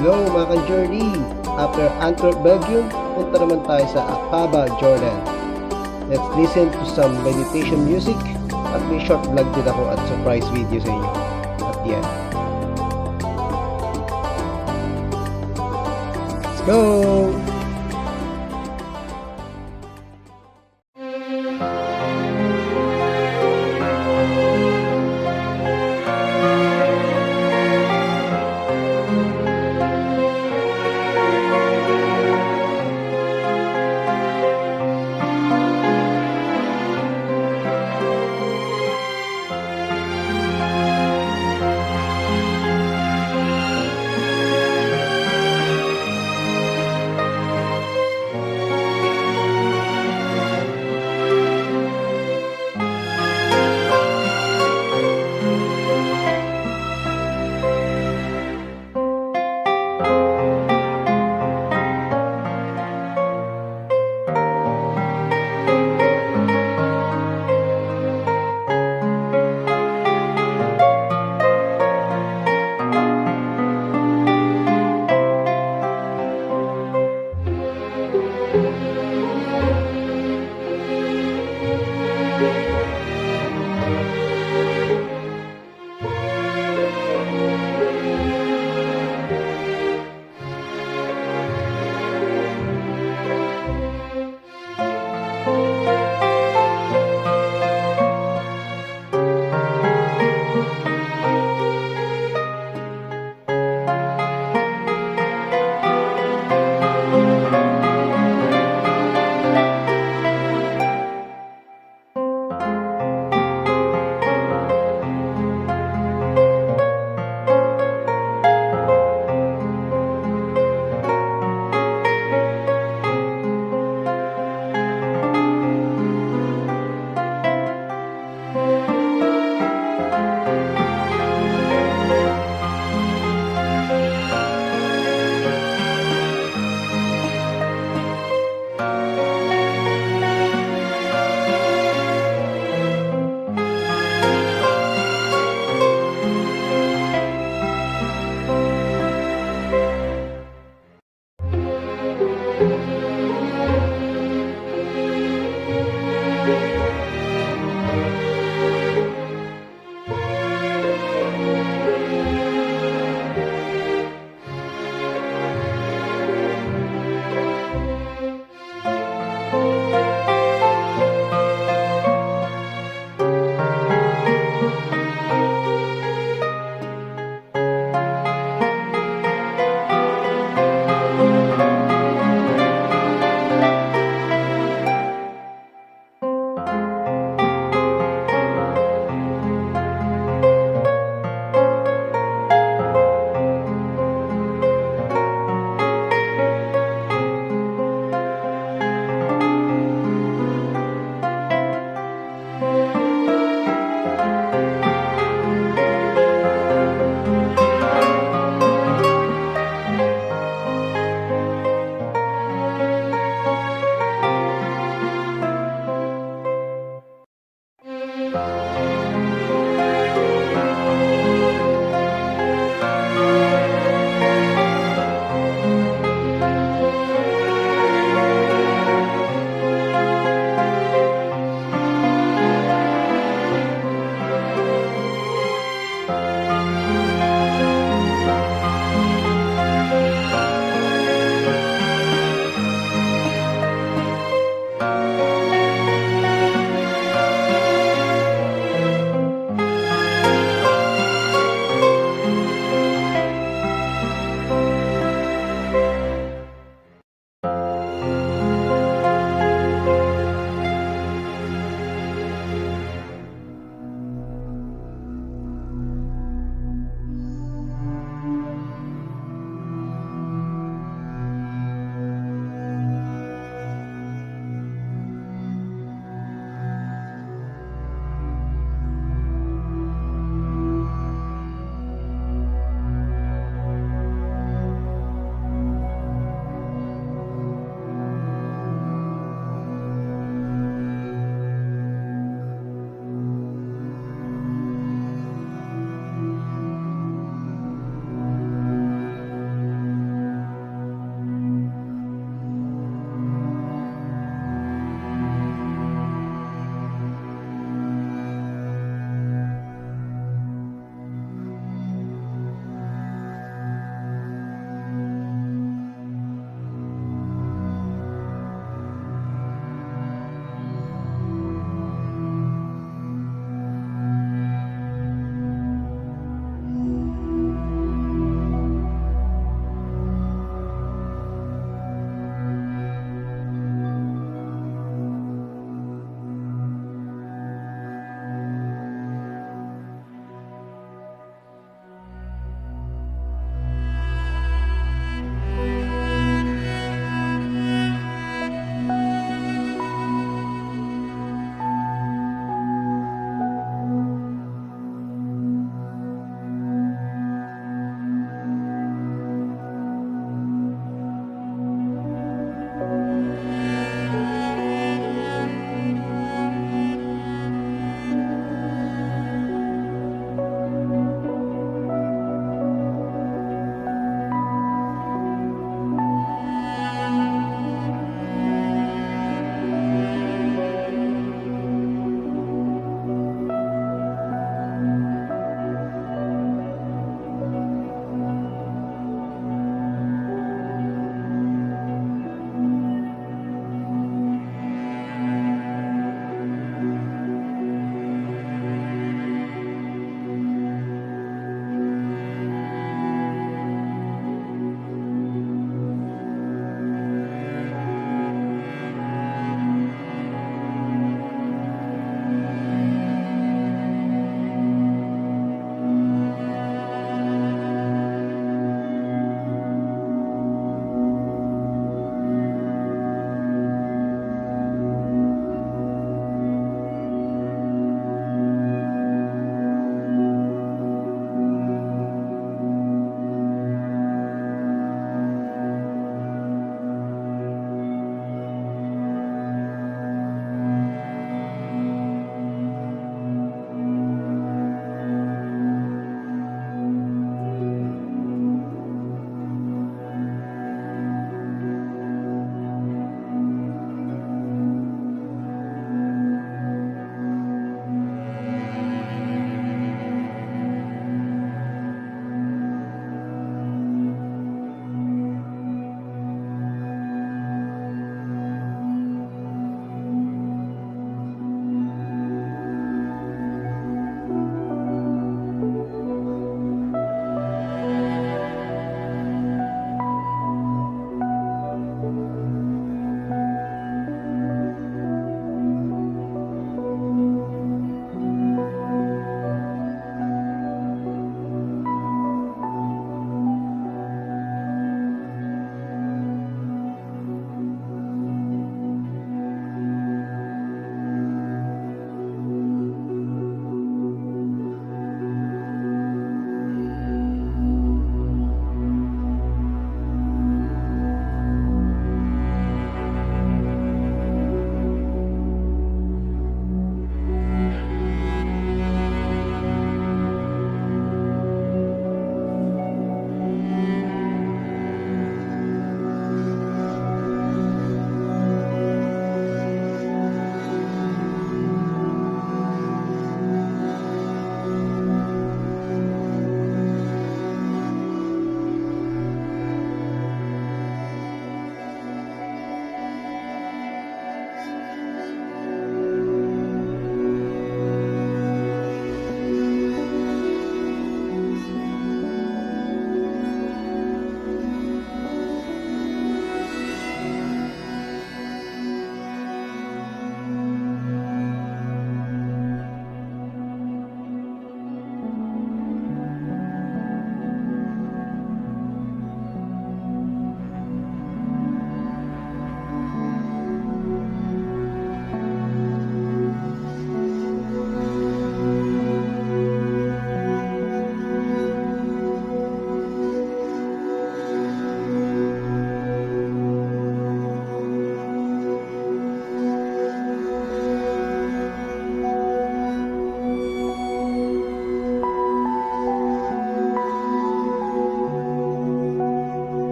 Hello mga ka-journey! After Antwerp, Belgium, punta naman tayo sa Aqaba, Jordan. Let's listen to some meditation music at may short vlog din ako at surprise video sa inyo at the end. Let's go!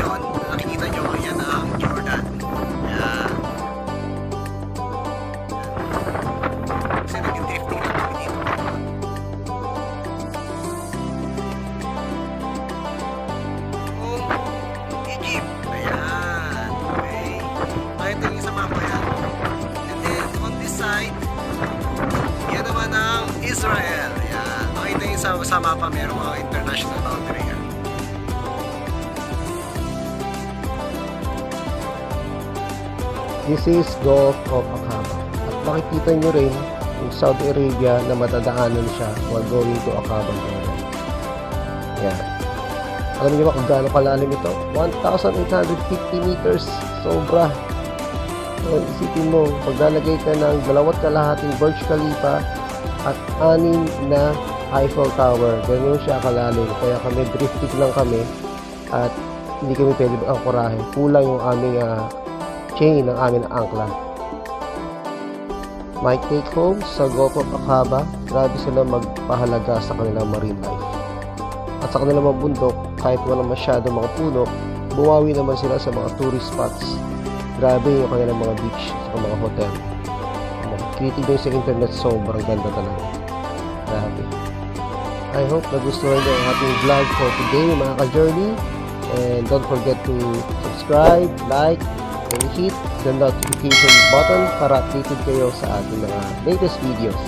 ngayon, nakikita nyo, yan ang Jordan. Yan. Kasi nag-drifting lang kami dito. Egypt. Ayan. Okay. Nakita nyo sa mapa yan. And then, on this side, yan naman ang Israel. Ayan. Nakita nyo sa mapa, mayroong mga international boundary yan. This is Gulf of Aqaba. At makikita nyo rin yung Saudi Arabia na matadaanan siya while going to Aqaba. Yan. Alam niyo ba kung gaano kalalim ito? 1,850 meters. Sobra. So, isipin mo, paglalagay ka ng 2.5 Burj Khalifa at 6 na Eiffel Tower. Ganun siya kalalim. Kaya kami drifting lang kami at hindi kami pwede angkorahin. Kulang yung aming chain ng aming angkla. My take home sa Gulf of Aqaba, grabe sila magpahalaga sa kanilang marine life. At sa kanilang mga bundok, kahit walang masyadong mga puno, bumawi naman sila sa mga tourist spots. Grabe yung kanilang mga beach sa mga hotel. Makikita nyo sa internet, sobrang ganda talaga. Grabe. I hope nagustuhan nyo ang ating vlog for today mga ka-journey. And don't forget to subscribe, like, and hit the notification button para updated kayo sa ating mga latest videos.